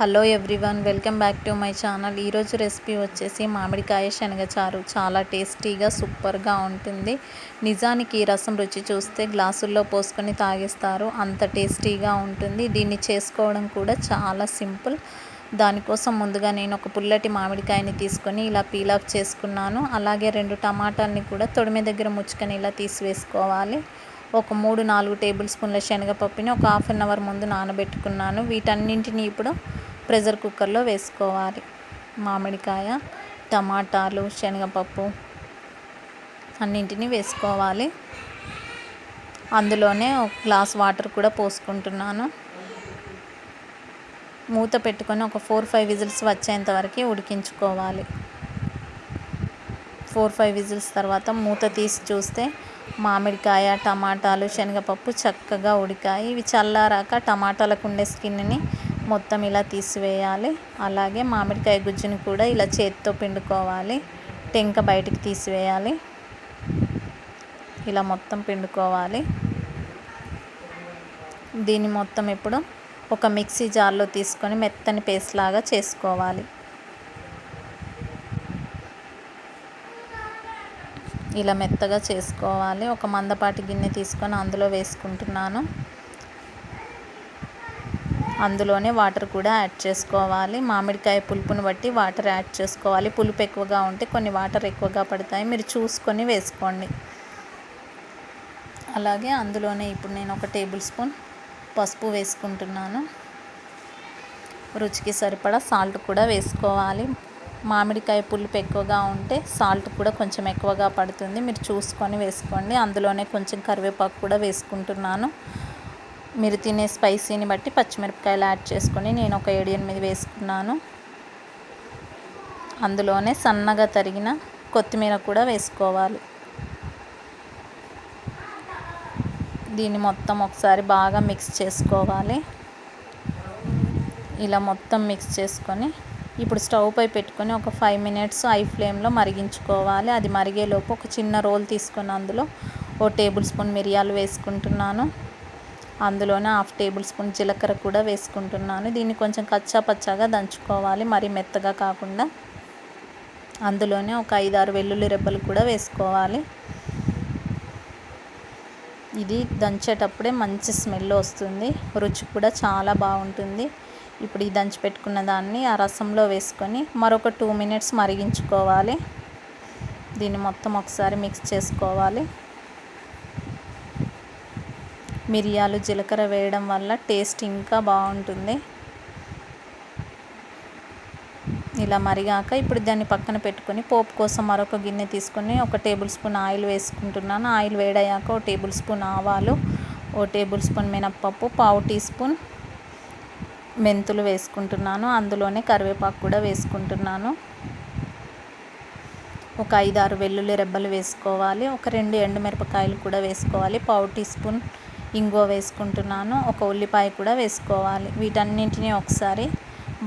Hello everyone, welcome back to my channel. ఈరోజు recipe వచ్చేసి మామిడికాయ శనగచారు. చాలా టేస్టీగా సూపర్గా ఉంటుంది. నిజానికి ఈ రసం రుచి చూస్తే గ్లాసుల్లో పోసుకొని తాగేస్తారు, అంత టేస్టీగా ఉంటుంది. దీన్ని చేసుకోవడం కూడా చాలా సింపుల్. దానికోసం ముందుగా నేను ఒక పుల్లటి మామిడికాయని తీసుకొని ఇలా పీల్ ఆఫ్ చేసుకున్నాను. అలాగే 2 టమాటాలని కూడా తొడిమె దగ్గర ముచ్చుకొని ఇలా తీసివేసుకోవాలి. ఒక 3-4 టేబుల్ స్పూన్ల శనగపప్పుని ఒక హాఫ్ అన్ అవర్ ముందు నానబెట్టుకున్నాను. వీటన్నింటినీ ఇప్పుడు ప్రెషర్ కుక్కర్లో వేసుకోవాలి. మామిడికాయ, టమాటాలు, శనగపప్పు అన్నింటినీ వేసుకోవాలి. అందులోనే ఒక గ్లాస్ వాటర్ కూడా పోసుకుంటున్నాను. మూత పెట్టుకొని ఒక 4-5 విజిల్స్ వచ్చేంత వరకు ఉడికించుకోవాలి. 4-5 విజిల్స్ తర్వాత మూత తీసి చూస్తే మామిడికాయ, టమాటాలు, శనగపప్పు చక్కగా ఉడికాయి. ఇవి చల్లారాక టమాటాలకు ఉండే స్కిన్ని మొత్తం ఇలా తీసివేయాలి. అలాగే మామిడికాయ గుజ్జుని కూడా ఇలా చేతితో పిండుకోవాలి. టెంక బయటికి తీసివేయాలి. ఇలా మొత్తం పిండుకోవాలి. దీన్ని మొత్తం ఇప్పుడు ఒక మిక్సీ జార్లో తీసుకొని మెత్తని పేస్ట్ లాగా చేసుకోవాలి. ఇలా మెత్తగా చేసుకోవాలి. ఒక మందపాటి గిన్నె తీసుకొని అందులో వేసుకుంటున్నాను. అందులోనే వాటర్ కూడా యాడ్ చేసుకోవాలి. మామిడికాయ పులుపుని బట్టి వాటర్ యాడ్ చేసుకోవాలి. పులుపు ఎక్కువగా ఉంటే కొన్ని వాటర్ ఎక్కువగా పడతాయి, మీరు చూసుకొని వేసుకోండి. అలాగే అందులోనే ఇప్పుడు నేను ఒక టేబుల్ స్పూన్ పసుపు వేసుకుంటున్నాను. రుచికి సరిపడా సాల్ట్ కూడా వేసుకోవాలి. మామిడికాయ పులుపు ఎక్కువగా ఉంటే సాల్ట్ కూడా కొంచెం ఎక్కువగా పడుతుంది, మీరు చూసుకొని వేసుకోండి. అందులోనే కొంచెం కరివేపాకు కూడా వేసుకుంటున్నాను. మీరు తినే స్పైసీని బట్టి పచ్చిమిరపకాయలు యాడ్ చేసుకొని నేను ఒక 7-8 వేసుకున్నాను. అందులోనే సన్నగా తరిగిన కొత్తిమీర కూడా వేసుకోవాలి. దీన్ని మొత్తం ఒకసారి బాగా మిక్స్ చేసుకోవాలి. ఇలా మొత్తం మిక్స్ చేసుకొని ఇప్పుడు స్టవ్ పై పెట్టుకొని ఒక 5 మినిట్స్ హై ఫ్లేమ్లో మరిగించుకోవాలి. అది మరిగేలోపు ఒక చిన్న రోల్ తీసుకొని అందులో ఓ టేబుల్ స్పూన్ మిరియాలు వేసుకుంటున్నాను. అందులోనే 1/2 టేబుల్ స్పూన్ జీలకర్ర కూడా వేసుకుంటున్నాను. దీన్ని కొంచెం కచ్చా పచ్చాగా దంచుకోవాలి, మరి మెత్తగా కాకుండా. అందులోనే ఒక 5-6 వెల్లుల్లి రెబ్బలు కూడా వేసుకోవాలి. ఇది దంచేటప్పుడే మంచి స్మెల్ వస్తుంది, రుచి కూడా చాలా బాగుంటుంది. ఇప్పుడు ఈ దంచి పెట్టుకున్న దాన్ని ఆ రసంలో వేసుకొని మరొక 2 మినిట్స్ మరిగించుకోవాలి. దీన్ని మొత్తం ఒకసారి మిక్స్ చేసుకోవాలి. మిరియాలు, జీలకర్ర వేయడం వల్ల టేస్ట్ ఇంకా బాగుంటుంది. ఇలా మరిగాక ఇప్పుడు దాన్ని పక్కన పెట్టుకొని పోపు కోసం మరొక గిన్నె తీసుకొని ఒక టేబుల్ స్పూన్ ఆయిల్ వేసుకుంటున్నాను. ఆయిల్ వేడయ్యాక ఒక టేబుల్ స్పూన్ ఆవాలు, ఒక టేబుల్ స్పూన్ మినప్పప్పు, 1/2 టీ స్పూన్ మెంతులు వేసుకుంటున్నాను. అందులోనే కరివేపాకు కూడా వేసుకుంటున్నాను. ఒక 5-6 వెల్లుల్లి రెబ్బలు వేసుకోవాలి. ఒక 2 ఎండుమిరపకాయలు కూడా వేసుకోవాలి. 1/2 టీ స్పూన్ ఇంగువ వేసుకుంటున్నాను. ఒక ఉల్లిపాయ కూడా వేసుకోవాలి. వీటన్నింటినీ ఒకసారి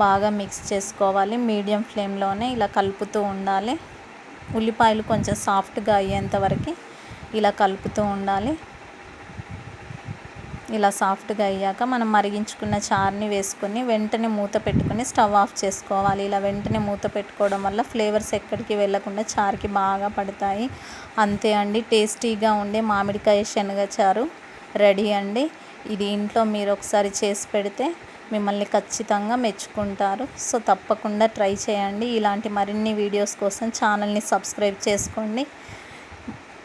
బాగా మిక్స్ చేసుకోవాలి. మీడియం ఫ్లేమ్లోనే ఇలా కలుపుతూ ఉండాలి. ఉల్లిపాయలు కొంచెం సాఫ్ట్గా అయ్యేంత వరకు ఇలా కలుపుతూ ఉండాలి. ఇలా సాఫ్ట్గా అయ్యాక మనం మరిగించుకున్న చారుని వేసుకొని వెంటనే మూత పెట్టుకొని స్టవ్ ఆఫ్ చేసుకోవాలి. ఇలా వెంటనే మూత పెట్టుకోవడం వల్ల ఫ్లేవర్స్ ఎక్కడికి వెళ్ళకుండా చారుకి బాగా పడతాయి. అంతే అండి, టేస్టీగా ఉండే మామిడికాయ శనగచారు రెడీ అండి. ఇది ఇంట్లో మీరు ఒకసారి చేసి పెడితే మిమ్మల్ని ఖచ్చితంగా మెచ్చుకుంటారు. సో తప్పకుండా ట్రై చేయండి. ఇలాంటి మరిన్ని వీడియోస్ కోసం ఛానల్ని సబ్స్క్రైబ్ చేసుకోండి.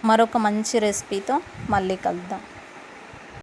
మరొక మంచి రెసిపీతో మళ్ళీ కలుద్దాం.